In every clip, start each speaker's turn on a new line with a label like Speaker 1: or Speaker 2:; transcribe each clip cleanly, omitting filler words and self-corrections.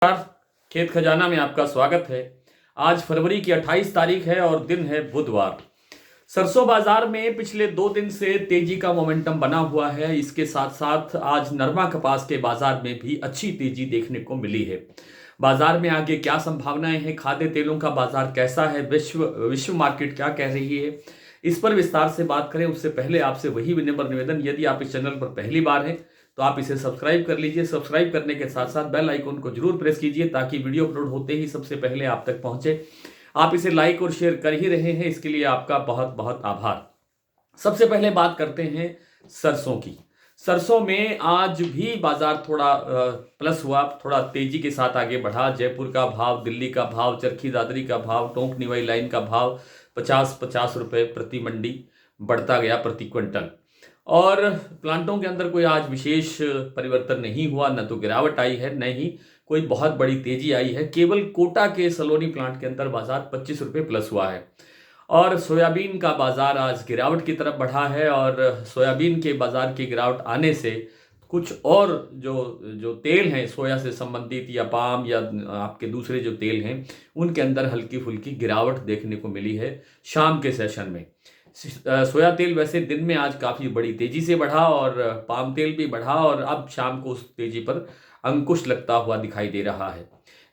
Speaker 1: नमस्कार। खेत खजाना में आपका स्वागत है। आज फरवरी की 28 तारीख है और दिन है बुधवार। सरसों बाजार में पिछले 2 दिन से तेजी का मोमेंटम बना हुआ है। इसके साथ साथ आज नरमा कपास के बाजार में भी अच्छी तेजी देखने को मिली है। बाजार में आगे क्या संभावनाएं हैं, खाद्य तेलों का बाजार कैसा है, विश्व मार्केट क्या कह रही है, इस पर विस्तार से बात करें उससे पहले आपसे वही विनम्र निवेदन, यदि आप इस चैनल पर पहली बार हैं तो आप इसे सब्सक्राइब कर लीजिए। सब्सक्राइब करने के साथ साथ बेल आइकन को जरूर प्रेस कीजिए ताकि वीडियो अपलोड होते ही सबसे पहले आप तक पहुंचे। आप इसे लाइक और शेयर कर ही रहे हैं, इसके लिए आपका बहुत बहुत आभार। सबसे पहले बात करते हैं सरसों की। सरसों में आज भी बाजार थोड़ा प्लस हुआ, थोड़ा तेजी के साथ आगे बढ़ा। जयपुर का भाव, दिल्ली का भाव, चरखी दादरी का भाव, टोंक निवाई लाइन का भाव 50-50 रुपए प्रति मंडी बढ़ता गया प्रति क्विंटल। और प्लांटों के अंदर कोई आज विशेष परिवर्तन नहीं हुआ, न तो गिरावट आई है न ही कोई बहुत बड़ी तेजी आई है। केवल कोटा के सलोनी प्लांट के अंदर बाजार 25 रुपये प्लस हुआ है। और सोयाबीन का बाजार आज गिरावट की तरफ बढ़ा है और सोयाबीन के बाजार की गिरावट आने से कुछ और जो जो तेल हैं सोया से संबंधित या पाम या आपके दूसरे जो तेल हैं उनके अंदर हल्की फुल्की गिरावट देखने को मिली है शाम के सेशन में। सोया तेल वैसे दिन में आज काफ़ी बड़ी तेजी से बढ़ा और पाम तेल भी बढ़ा और अब शाम को उस तेजी पर अंकुश लगता हुआ दिखाई दे रहा है।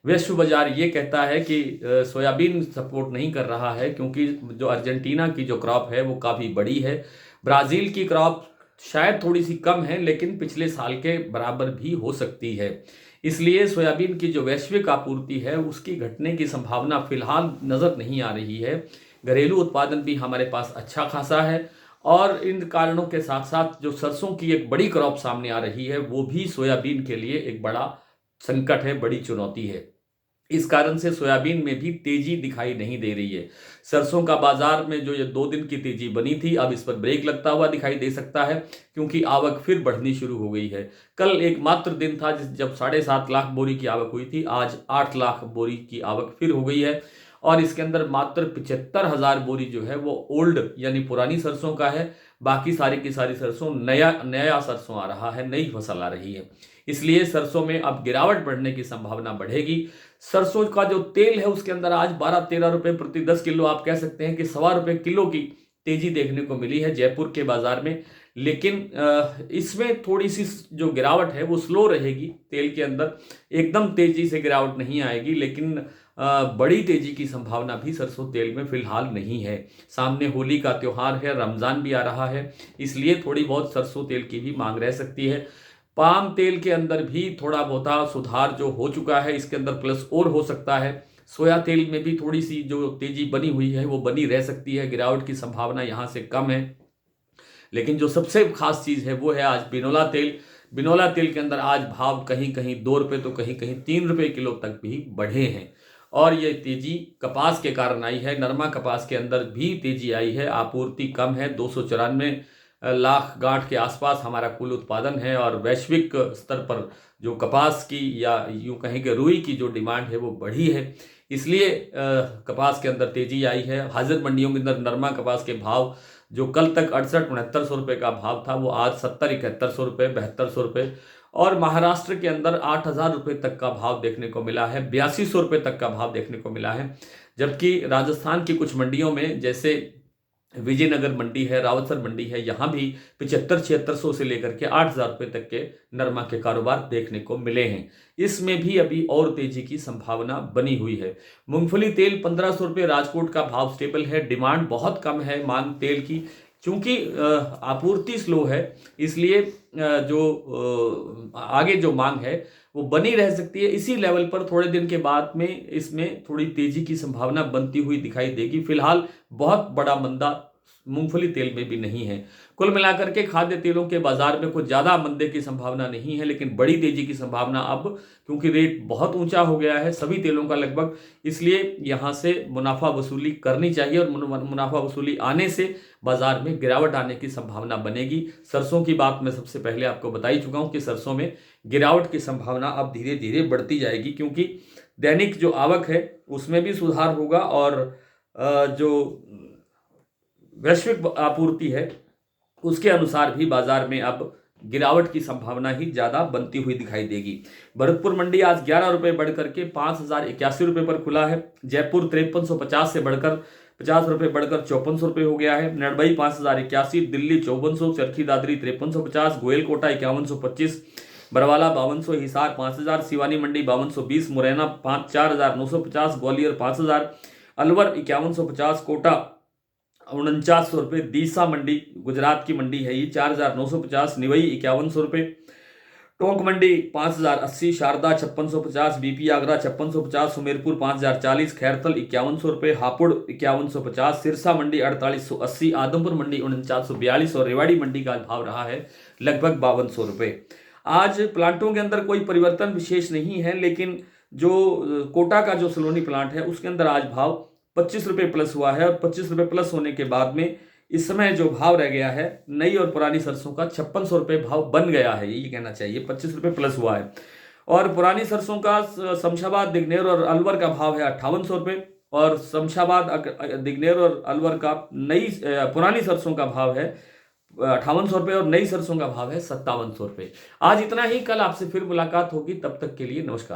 Speaker 1: विश्व बाजार ये कहता है कि सोयाबीन सपोर्ट नहीं कर रहा है क्योंकि जो अर्जेंटीना की जो क्रॉप है वो काफ़ी बड़ी है। ब्राज़ील की क्रॉप शायद थोड़ी सी कम है लेकिन पिछले साल के बराबर भी हो सकती है। इसलिए सोयाबीन की जो वैश्विक आपूर्ति है उसकी घटने की संभावना फिलहाल नज़र नहीं आ रही है। घरेलू उत्पादन भी हमारे पास अच्छा खासा है और इन कारणों के साथ साथ जो सरसों की एक बड़ी क्रॉप सामने आ रही है वो भी सोयाबीन के लिए एक बड़ा संकट है, बड़ी चुनौती है। इस कारण से सोयाबीन में भी तेजी दिखाई नहीं दे रही है। सरसों का बाजार में जो ये 2 दिन की तेजी बनी थी अब इस पर ब्रेक लगता हुआ दिखाई दे सकता है क्योंकि आवक फिर बढ़नी शुरू हो गई है। कल एक मात्र दिन था जब 7.5 लाख बोरी की आवक हुई थी, आज 8 लाख बोरी की आवक फिर हो गई है और इसके अंदर मात्र 75,000 बोरी जो है वो ओल्ड यानी पुरानी सरसों का है। बाकी सारी की सारी सरसों नया सरसों आ रहा है, नई फसल आ रही है। इसलिए सरसों में अब गिरावट बढ़ने की संभावना बढ़ेगी। सरसों का जो तेल है उसके अंदर आज 12-13 रुपए प्रति 10 किलो, आप कह सकते हैं कि 1.25 रुपए किलो की तेजी देखने को मिली है जयपुर के बाजार में। लेकिन इसमें थोड़ी सी जो गिरावट है वो स्लो रहेगी। तेल के अंदर एकदम तेजी से गिरावट नहीं आएगी लेकिन बड़ी तेजी की संभावना भी सरसों तेल में फिलहाल नहीं है। सामने होली का त्यौहार है, रमजान भी आ रहा है, इसलिए थोड़ी बहुत सरसों तेल की भी मांग रह सकती है। पाम तेल के अंदर भी थोड़ा बहुत सुधार जो हो चुका है, इसके अंदर प्लस और हो सकता है। सोया तेल में भी थोड़ी सी जो तेजी बनी हुई है वो बनी रह सकती है, गिरावट की संभावना यहाँ से कम है। लेकिन जो सबसे खास चीज़ है वो है आज बिनोला तेल। बिनोला तेल के अंदर आज भाव कहीं कहीं 2 रुपये तो कहीं कहीं 3 रुपये किलो तक भी बढ़े हैं और ये तेजी कपास के कारण आई है। नरमा कपास के अंदर भी तेजी आई है, आपूर्ति कम है। 294 लाख गांठ के आसपास हमारा कुल उत्पादन है और वैश्विक स्तर पर जो कपास की या यूं कहें कि रुई की जो डिमांड है वो बढ़ी है, इसलिए कपास के अंदर तेजी आई है। हाजिर मंडियों के अंदर नरमा कपास के भाव जो कल तक 68-69 रुपये का भाव था वो आज 70-71 रुपये, 72 रुपये और महाराष्ट्र के अंदर 8,000 रुपये तक का भाव देखने को मिला है, 82 रुपये तक का भाव देखने को मिला है। जबकि राजस्थान की कुछ मंडियों में जैसे विजयनगर मंडी है, रावतसर मंडी है, यहाँ भी 75-7600 से लेकर के 8,000 रुपये तक के नरमा के कारोबार देखने को मिले हैं। इसमें भी अभी और तेजी की संभावना बनी हुई है। मूंगफली तेल 1500 रुपये राजकोट का भाव स्टेबल है। डिमांड बहुत कम है मांग तेल की, क्योंकि आपूर्ति स्लो है, इसलिए जो आगे जो मांग है वो बनी रह सकती है। इसी लेवल पर थोड़े दिन के बाद में इसमें थोड़ी तेजी की संभावना बनती हुई दिखाई देगी। फिलहाल बहुत बड़ा मंदा मूंगफली तेल में भी नहीं है। कुल मिलाकर के खाद्य तेलों के बाजार में कुछ ज़्यादा मंदे की संभावना नहीं है, लेकिन बड़ी तेजी की संभावना अब, क्योंकि रेट बहुत ऊंचा हो गया है सभी तेलों का लगभग, इसलिए यहाँ से मुनाफा वसूली करनी चाहिए और मुनाफा वसूली आने से बाजार में गिरावट आने की संभावना बनेगी। सरसों की बात मैं सबसे पहले आपको बता ही चुका हूँ कि सरसों में गिरावट की संभावना अब धीरे धीरे बढ़ती जाएगी, क्योंकि दैनिक जो आवक है उसमें भी सुधार होगा और जो वैश्विक आपूर्ति है उसके अनुसार भी बाजार में अब गिरावट की संभावना ही ज्यादा बनती हुई दिखाई देगी। भरतपुर मंडी आज 11 रुपए बढ़ करके 5,081 रुपए पर खुला है। जयपुर 5350 से बढ़कर 50 रुपए बढ़कर 5400 रुपए हो गया है। नड़बई 5,081, दिल्ली 5400, चरखी दादरी 5350, गोयलकोटा 5125, बरवाला 5200, हिसार 5000, सिवानी मंडी 5220, मुरैना 4,950, ग्वालियर 5000, अलवर 5150, कोटा 4900 रुपये, दीसा मंडी गुजरात की मंडी है ये 4,950, निवई 5100 रुपये, टोंक मंडी 5,080, शारदा 5650, बीपी आगरा 5650, सुमेरपुर 5,040, खैरथल 5100 रुपये, हापुड़ 5150, सिरसा मंडी 4880, आदमपुर मंडी 4942 और रेवाड़ी मंडी का भाव रहा है लगभग 5200 रुपये। आज प्लांटों के अंदर कोई परिवर्तन विशेष नहीं है, लेकिन जो कोटा का जो सलोनी प्लांट है उसके अंदर आज भाव 25 रुपये प्लस हुआ है। और 25 रुपये प्लस होने के बाद में इस समय जो भाव रह गया है नई और पुरानी सरसों का 5600 रुपये भाव बन गया है, ये कहना चाहिए 25 रुपये प्लस हुआ है। और पुरानी सरसों का शमशाबाद, दिगनेर और अलवर का भाव है 5800 रुपये, और शमशाबाद, दिगनेर और अलवर का पुरानी सरसों का भाव है 5800 रुपये और नई सरसों का भाव है 5700 रुपये। आज इतना ही, कल आपसे फिर मुलाकात होगी, तब तक के लिए नमस्कार।